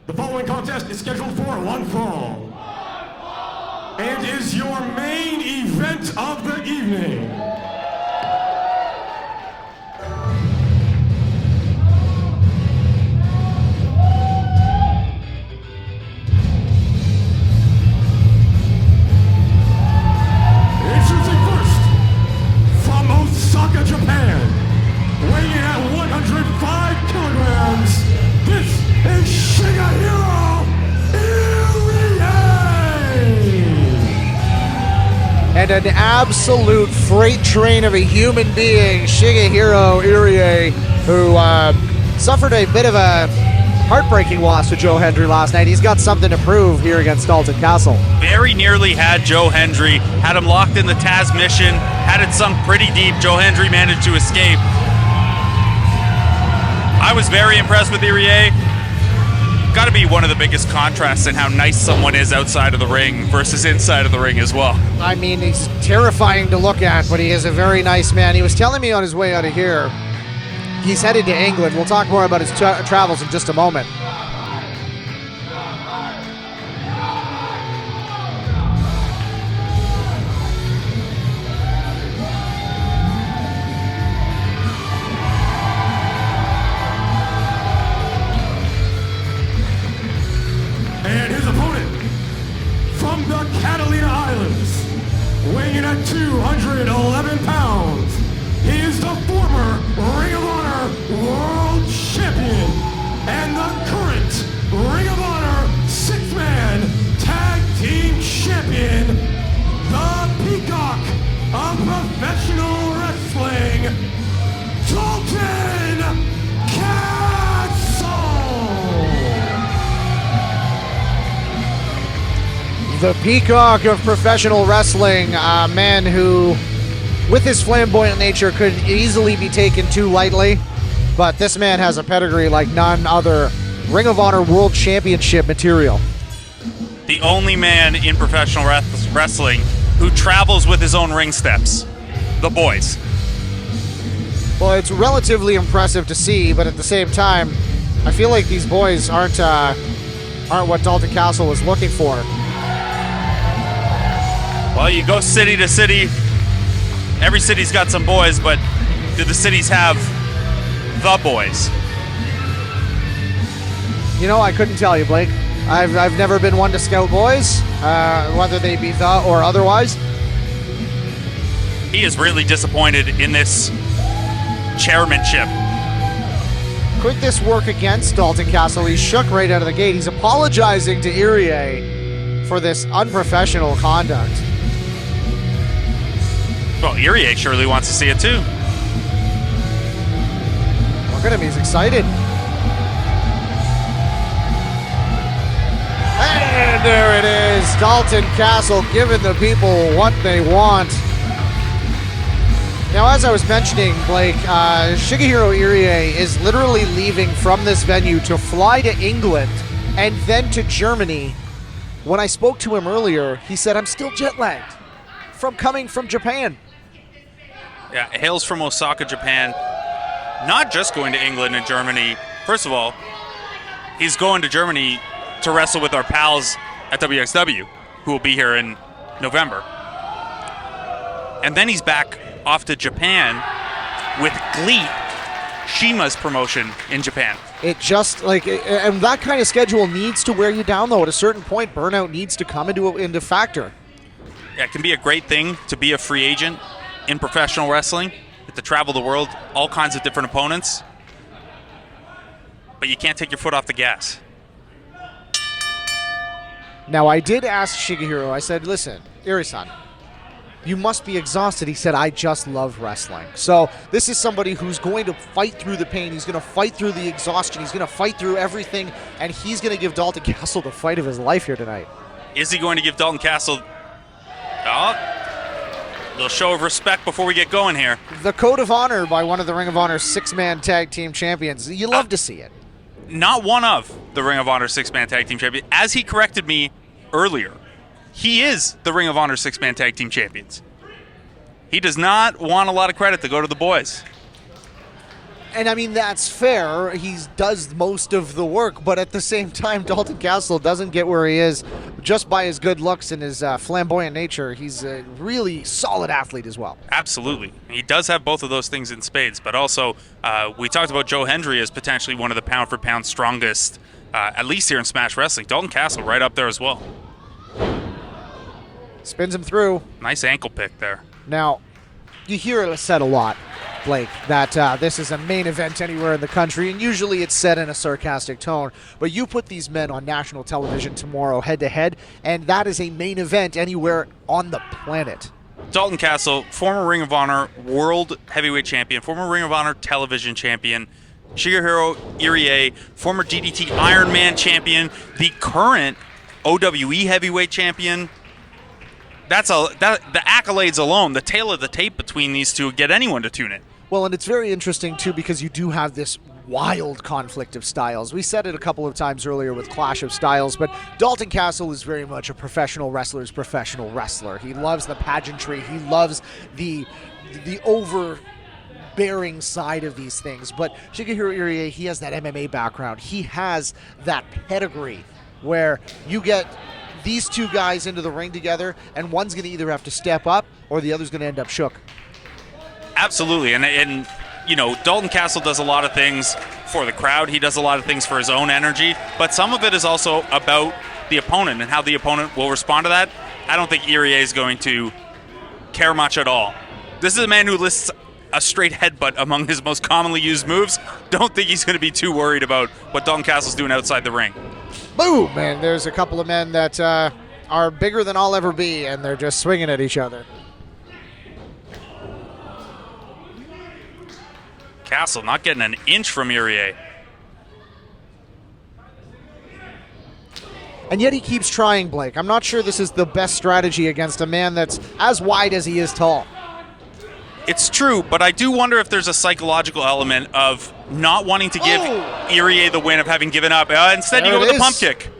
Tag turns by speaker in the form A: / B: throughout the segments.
A: The following contest is scheduled for one fall and is your main event of the evening. Introducing first, from Osaka, Japan, weighing in at 105 kilograms, this is Shigehiro Irie!
B: And an absolute freight train of a human being, Shigehiro Irie, who suffered a bit of a heartbreaking loss to Joe Hendry last night. He's got something to prove here against Dalton Castle.
C: Very nearly had Joe Hendry, had him locked in the Taz mission, had it sunk pretty deep. Joe Hendry managed to escape. I was very impressed with Irie. Got to be one of the biggest contrasts in how nice someone is outside of the ring versus inside of the ring as well.
B: I mean, he's terrifying to look at, but he is a very nice man. He was telling me on his way out of here, he's headed to England. We'll talk more about his travels in just a moment.
A: And his opponent, from the Catalina Islands, weighing in at 211 pounds, he is the former Ring of Honor World Champion and the current Ring of Honor six-man tag team champion, the Peacock of professional wrestling, Dalton Castle!
B: The Peacock of professional wrestling, a man who, with his flamboyant nature, could easily be taken too lightly, but this man has a pedigree like none other. Ring of Honor World Championship material.
C: The only man in professional wrestling who travels with his own ring steps. The boys.
B: Well, it's relatively impressive to see, but at the same time, I feel like these boys aren't what Dalton Castle was looking for.
C: Well, you go city to city. Every city's got some boys, but do the cities have the boys?
B: You know, I couldn't tell you, Blake. I've never been one to scout boys, whether they be the or otherwise.
C: He is really disappointed in this chairmanship.
B: Could this work against Dalton Castle? He's shook right out of the gate. He's apologizing to Irie for this unprofessional conduct.
C: Well, Irie surely wants to see it too.
B: Look at him, he's excited. And there it is, Dalton Castle giving the people what they want. Now, as I was mentioning, Blake, Shigehiro Irie is literally leaving from this venue to fly to England and then to Germany. When I spoke to him earlier, he said, I'm still jet lagged from coming from Japan.
C: Yeah, hails from Osaka, Japan. Not just going to England and Germany. First of all, he's going to Germany to wrestle with our pals at WXW, who will be here in November. And then he's back off to Japan with Glee, Shima's promotion in Japan.
B: It just, and that kind of schedule needs to wear you down, though. At a certain point, burnout needs to come into factor.
C: Yeah, it can be a great thing to be a free agent in professional wrestling, to travel the world, all kinds of different opponents. But you can't take your foot off the gas.
B: Now, I did ask Shigehiro, I said, listen, Irie-san, you must be exhausted. He said, I just love wrestling. So this is somebody who's going to fight through the pain. He's going to fight through the exhaustion. He's going to fight through everything, and he's going to give Dalton Castle the fight of his life here tonight.
C: Is he going to give Dalton Castle a little show of respect before we get going here?
B: The Code of Honor by one of the Ring of Honor six-man tag team champions. You love to see it.
C: Not one of the Ring of Honor six-man tag team champions. As he corrected me earlier, he is the Ring of Honor six-man tag team champions. He does not want a lot of credit to go to the boys.
B: And I mean, that's fair. He does most of the work, but at the same time, Dalton Castle doesn't get where he is just by his good looks and his flamboyant nature. He's a really solid athlete as well.
C: Absolutely. He does have both of those things in spades, but also we talked about Joe Hendry as potentially one of the pound-for-pound strongest, at least here in Smash Wrestling. Dalton Castle right up there as well.
B: Spins him through.
C: Nice ankle pick there.
B: Now, you hear it said a lot, Blake, that this is a main event anywhere in the country, and usually it's said in a sarcastic tone, but you put these men on national television tomorrow head-to-head, and that is a main event anywhere on the planet.
C: Dalton Castle, former Ring of Honor World Heavyweight Champion, former Ring of Honor Television Champion, Shigehiro Irie, former DDT Iron Man Champion, the current OWE Heavyweight Champion. The accolades alone, the tail of the tape between these two, get anyone to tune in.
B: Well, and it's very interesting, too, because you do have this wild conflict of styles. We said it a couple of times earlier with Clash of Styles, but Dalton Castle is very much a professional wrestler's professional wrestler. He loves the pageantry. He loves the overbearing side of these things. But Shigehiro Irie, he has that MMA background. He has that pedigree where you get these two guys into the ring together, and one's going to either have to step up or the other's going to end up shook.
C: Absolutely, and you know, Dalton Castle does a lot of things for the crowd. He does a lot of things for his own energy, but some of it is also about the opponent and how the opponent will respond to that. I don't think Irie is going to care much at all. This is a man who lists a straight headbutt among his most commonly used moves. Don't think he's going to be too worried about what Dalton Castle's doing outside the ring.
B: Boom! And there's a couple of men that are bigger than I'll ever be, and they're just swinging at each other.
C: Castle not getting an inch from Irie.
B: And yet he keeps trying, Blake. I'm not sure this is the best strategy against a man that's as wide as he is tall.
C: It's true, but I do wonder if there's a psychological element of not wanting to give Irie the win of having given up. Instead, you go with the pump kick.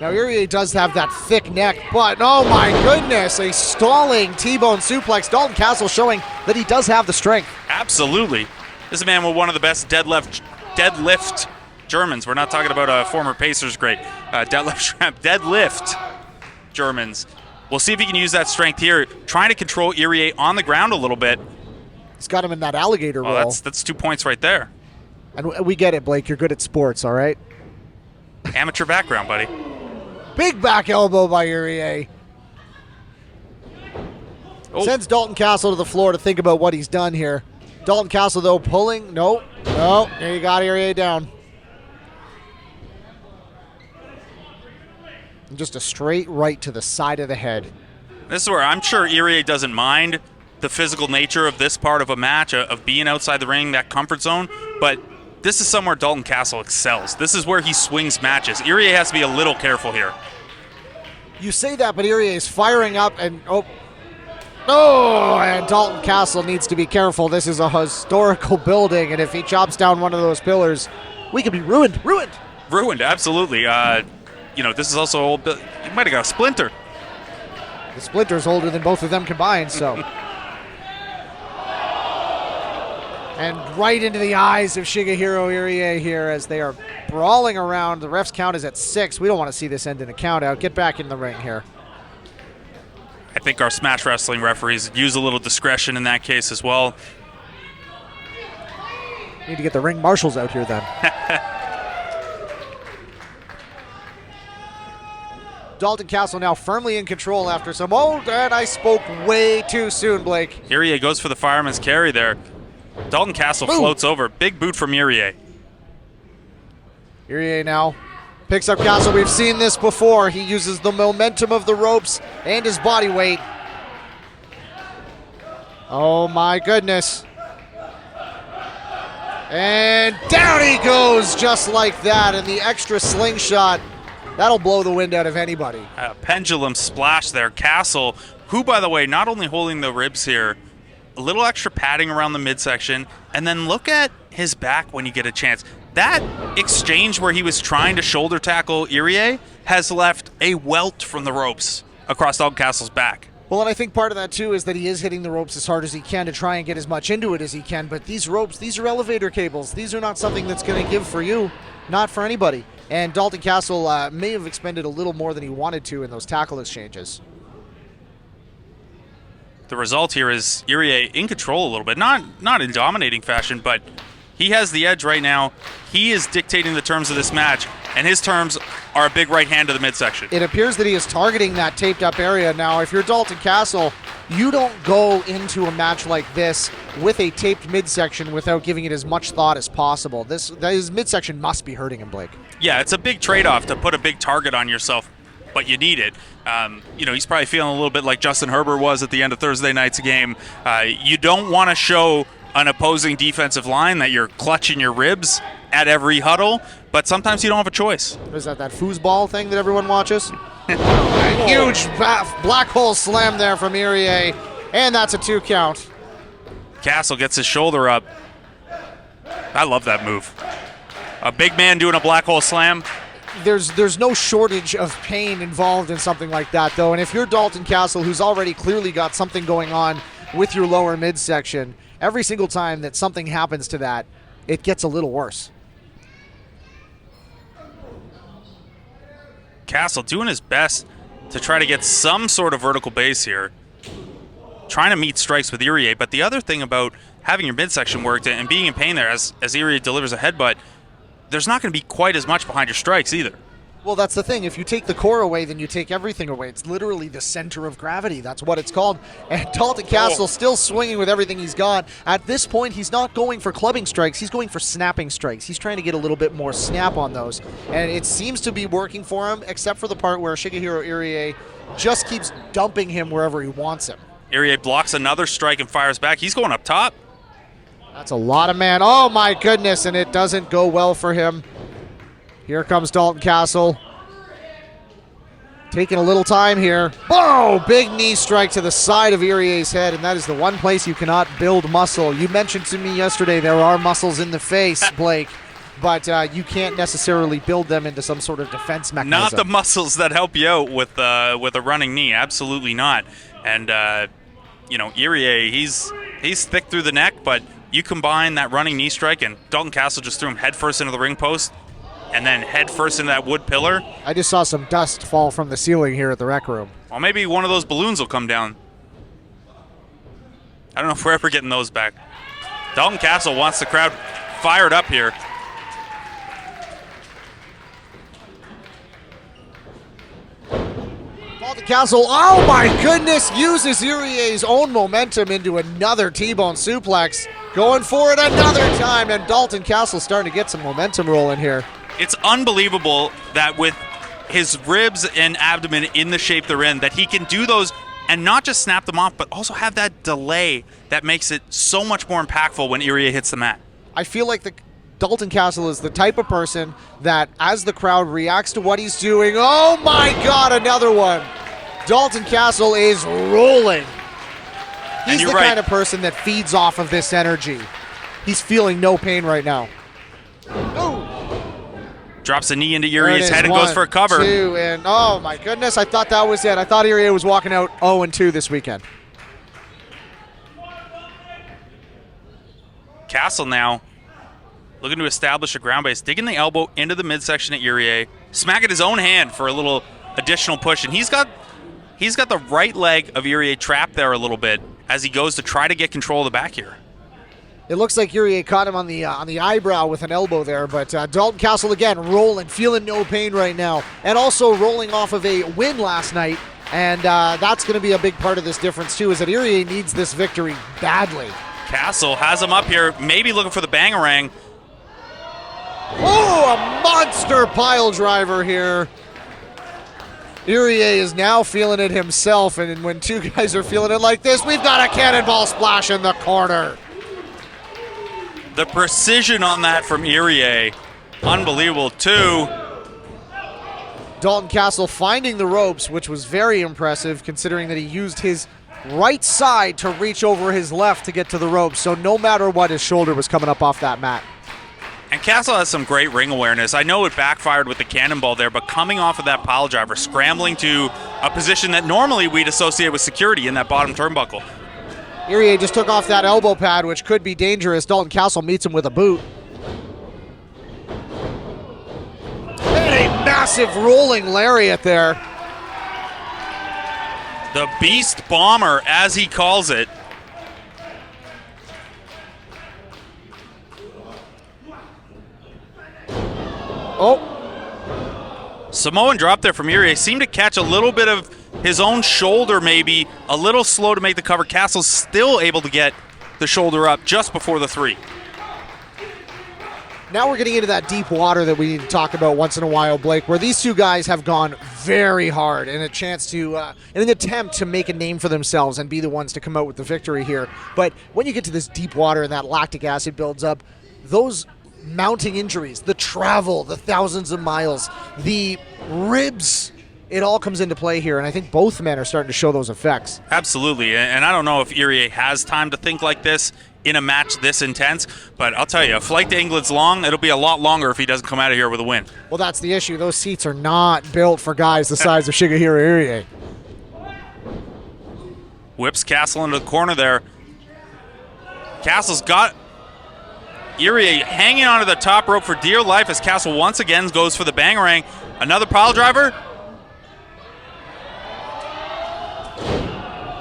B: Now, Irie does have that thick neck, but oh my goodness, a stalling T-bone suplex. Dalton Castle showing that he does have the strength.
C: Absolutely. This is a man with one of the best deadlift Germans. We're not talking about a former Pacers great. Deadlift Germans. We'll see if he can use that strength here, trying to control Irie on the ground a little bit.
B: He's got him in that alligator roll.
C: That's 2 points right there.
B: And we get it, Blake. You're good at sports, all right?
C: Amateur background, buddy.
B: Big back elbow by Irie.
C: Oh.
B: Sends Dalton Castle to the floor to think about what he's done here. Dalton Castle, though, pulling. No. There you got Irie down. And just a straight right to the side of the head.
C: This is where I'm sure Irie doesn't mind the physical nature of this part of a match, of being outside the ring, that comfort zone, but this is somewhere Dalton Castle excels. This is where he swings matches. Irie has to be a little careful here.
B: You say that, but Irie is firing up, and and Dalton Castle needs to be careful. This is a historical building, and if he chops down one of those pillars, we could be ruined.
C: Ruined, absolutely. This is also old. He might have got a splinter.
B: The splinter's older than both of them combined, so. And right into the eyes of Shigehiro Irie here as they are brawling around. The ref's count is at 6. We don't want to see this end in a count out. Get back in the ring here.
C: I think our Smash Wrestling referees use a little discretion in that case as well.
B: Need to get the ring marshals out here then. Dalton Castle now firmly in control after some. And I spoke way too soon, Blake.
C: Irie goes for the fireman's carry there. Dalton Castle floats over. Big boot from Irie.
B: Irie now picks up Castle. We've seen this before. He uses the momentum of the ropes and his body weight. Oh my goodness. And down he goes just like that. And the extra slingshot, that'll blow the wind out of anybody.
C: A pendulum splash there. Castle, who, by the way, not only holding the ribs here, a little extra padding around the midsection, and then look at his back when you get a chance. That exchange where he was trying to shoulder tackle Irie has left a welt from the ropes across Dalton Castle's back.
B: Well, and I think part of that, too, is that he is hitting the ropes as hard as he can to try and get as much into it as he can. But these ropes, these are elevator cables. These are not something that's going to give for you, not for anybody. And Dalton Castle may have expended a little more than he wanted to in those tackle exchanges.
C: The result here is Irie in control a little bit. Not in dominating fashion, but he has the edge right now. He is dictating the terms of this match, and his terms are a big right hand to the midsection.
B: It appears that he is targeting that taped up area. Now, if you're Dalton Castle, you don't go into a match like this with a taped midsection without giving it as much thought as possible. His midsection must be hurting him, Blake.
C: Yeah, it's a big trade-off to put a big target on yourself, but you need it. He's probably feeling a little bit like Justin Herbert was at the end of Thursday night's game. You don't want to show an opposing defensive line that you're clutching your ribs at every huddle, but sometimes you don't have a choice.
B: Is that foosball thing that everyone watches? A huge black hole slam there from Irie, and that's a 2 count.
C: Castle gets his shoulder up. I love that move. A big man doing a black hole slam.
B: There's no shortage of pain involved in something like that, though, and if you're Dalton Castle, who's already clearly got something going on with your lower midsection, every single time that something happens to that, it gets a little worse.
C: Castle doing his best to try to get some sort of vertical base here, trying to meet strikes with Irie. But the other thing about having your midsection worked and being in pain there as Irie delivers a headbutt, there's not going to be quite as much behind your strikes either.
B: Well, that's the thing. If you take the core away, then you take everything away. It's literally the center of gravity. That's what it's called. And Dalton Castle still swinging with everything he's got. At this point, he's not going for clubbing strikes. He's going for snapping strikes. He's trying to get a little bit more snap on those. And it seems to be working for him, except for the part where Shigehiro Irie just keeps dumping him wherever he wants him.
C: Irie blocks another strike and fires back. He's going up top.
B: That's a lot of man. Oh, my goodness, and it doesn't go well for him. Here comes Dalton Castle. Taking a little time here. Oh, big knee strike to the side of Irie's head, and that is the one place you cannot build muscle. You mentioned to me yesterday there are muscles in the face, Blake, but you can't necessarily build them into some sort of defense mechanism.
C: Not the muscles that help you out with a running knee. Absolutely not. And, Irie, he's thick through the neck, but you combine that running knee strike, and Dalton Castle just threw him headfirst into the ring post, and then head first into that wood pillar.
B: I just saw some dust fall from the ceiling here at the rec room.
C: Well, maybe one of those balloons will come down. I don't know if we're ever getting those back. Dalton Castle wants the crowd fired up here.
B: Dalton Castle, oh my goodness, uses Irie's own momentum into another T-bone suplex. Going for it another time, and Dalton Castle starting to get some momentum rolling here.
C: It's unbelievable that with his ribs and abdomen in the shape they're in, that he can do those and not just snap them off, but also have that delay that makes it so much more impactful when Irie hits the mat.
B: I feel like Dalton Castle is the type of person that, as the crowd reacts to what he's doing, oh my God, another one. Dalton Castle is rolling. He's the kind of person that feeds off of this energy. He's feeling no pain right now. Ooh.
C: Drops a knee into Irie's head and goes for a cover.
B: 2, and oh my goodness, I thought that was it. I thought Irie was walking out 0-2 this weekend.
C: Castle now looking to establish a ground base, digging the elbow into the midsection at Irie, smacking his own hand for a little additional push, and he's got the right leg of Irie trapped there a little bit as he goes to try to get control of the back here.
B: It looks like Irie caught him on the eyebrow with an elbow there, but Dalton Castle again rolling, feeling no pain right now, and also rolling off of a win last night, and that's going to be a big part of this difference too, is that Irie needs this victory badly.
C: Castle has him up here, maybe looking for the bangarang.
B: Oh, a monster pile driver here. Irie is now feeling it himself, and when two guys are feeling it like this, we've got a cannonball splash in the corner.
C: The precision on that from Irie, unbelievable. 2.
B: Dalton Castle finding the ropes, which was very impressive considering that he used his right side to reach over his left to get to the ropes, so no matter what, his shoulder was coming up off that mat.
C: And Castle has some great ring awareness. I know it backfired with the cannonball there, but coming off of that pile driver, scrambling to a position that normally we'd associate with security in that bottom turnbuckle.
B: Irie just took off that elbow pad, which could be dangerous. Dalton Castle meets him with a boot. And a massive rolling lariat there.
C: The Beast Bomber, as he calls it.
B: Oh,
C: Samoan drop there from Irie. Seemed to catch a little bit of his own shoulder, maybe. A little slow to make the cover. Castle's still able to get the shoulder up just before the 3.
B: now we're getting into that deep water that we need to talk about once in a while, Blake, where these two guys have gone very hard in a chance to, in an attempt to make a name for themselves and be the ones to come out with the victory here. But when you get to this deep water and that lactic acid builds up, those mounting injuries, the travel, the thousands of miles, the ribs, it all comes into play here, and I think both men are starting to show those effects.
C: Absolutely, and I don't know if Irie has time to think like this in a match this intense, but I'll tell you, a flight to England's long. It'll be a lot longer if he doesn't come out of here with a win.
B: Well, that's the issue. Those seats are not built for guys the size of Shigehiro Irie.
C: Whips Castle into the corner there. Castle's got Irie hanging onto the top rope for dear life as Castle once again goes for the bangarang. Another pile driver.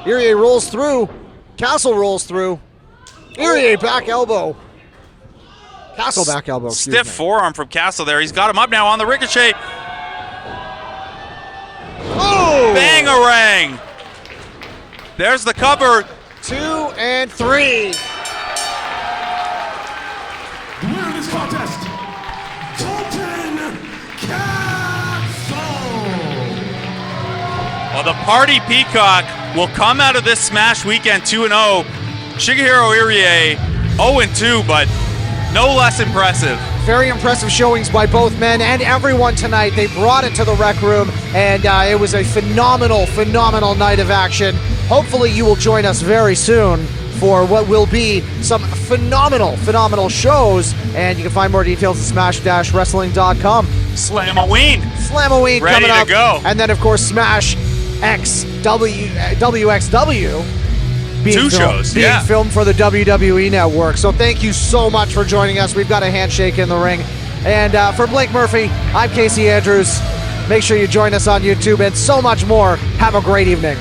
B: Irie rolls through. Castle rolls through. Irie back elbow. Castle back elbow. Excuse
C: Stiff
B: me.
C: forearm from Castle there. He's got him up now on the ricochet.
B: Oh!
C: Bangarang. There's the cover.
B: 2 and 3.
A: The winner of this contest, Dalton Castle.
C: Well, the Party Peacock will come out of this Smash weekend 2-0. Shigehiro Irie 0-2, but no less impressive.
B: Very impressive showings by both men and everyone tonight. They brought it to the rec room, and it was a phenomenal, phenomenal night of action. Hopefully you will join us very soon for what will be some phenomenal, phenomenal shows. And you can find more details at smash-wrestling.com.
C: Slam-a-ween.
B: Slam-a-ween
C: Ready
B: coming
C: to
B: up.
C: go.
B: And then, of course, Smash X WXW.
C: Two shows,
B: being
C: yeah.
B: filmed for the WWE Network. So thank you so much for joining us. We've got a handshake in the ring. And for Blake Murphy, I'm Casey Andrews. Make sure you join us on YouTube and so much more. Have a great evening.